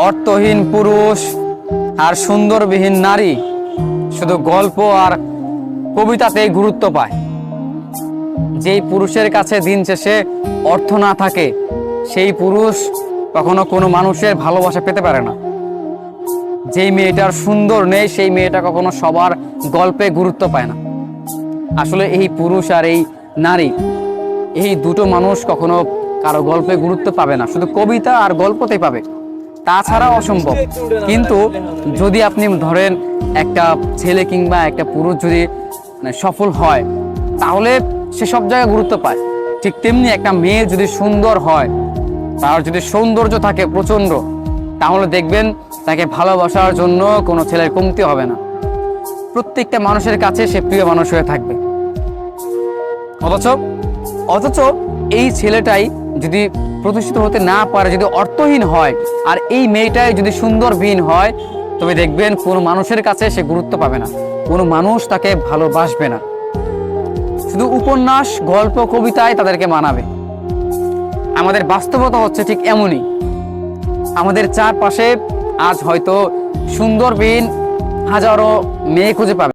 অর্থহীন পুরুষ আর সুন্দরবিহীন নারী শুধু গল্প আর কবিতাতেই গুরুত্ব পায়। যেই পুরুষের কাছে দিন শেষে অর্থ না থাকে, সেই পুরুষ কখনো কোনো মানুষের ভালোবাসা পেতে পারে না। যেই মেয়েটার সুন্দর নেই, সেই মেয়েটা কখনো সবার গল্পে গুরুত্ব পায় না। আসলে এই পুরুষ আর এই নারী, এই দুটো মানুষ কখনো কারো গল্পে গুরুত্ব পাবে না, শুধু কবিতা আর গল্পতেই পাবে, তাছাড়া অসম্ভব। কিন্তু যদি আপনি ধরেন একটা ছেলে কিংবা একটা পুরুষ যদি সফল হয়, তাহলে সে সব জায়গায় গুরুত্ব পায়। ঠিক তেমনি একটা মেয়ে যদি সুন্দর হয়, তার যদি সৌন্দর্য থাকে প্রচন্ড, তাহলে দেখবেন তাকে ভালোবাসার জন্য কোনো ছেলের কমতি হবে না। প্রত্যেকটা মানুষের কাছে সে প্রিয় মানুষ হয়ে থাকবে। অথচ এই ছেলেটাই যদি প্রতিষ্ঠিত হতে না পারে, যদি অর্থহীন হয়, আর এই মেয়েটাই যদি সুন্দরবিহীন হয়, তবে দেখবেন কোনো মানুষের কাছে সে গুরুত্ব পাবে না, কোনো মানুষ তাকে ভালোবাসবে না। শুধু উপন্যাস, গল্প, কবিতায় তাদেরকে মানাবে। আমাদের বাস্তবতা হচ্ছে ঠিক এমনই। আমাদের চারপাশে আজ হয়তো সুন্দরবিহীন হাজারো মেয়ে খুঁজে পাবে।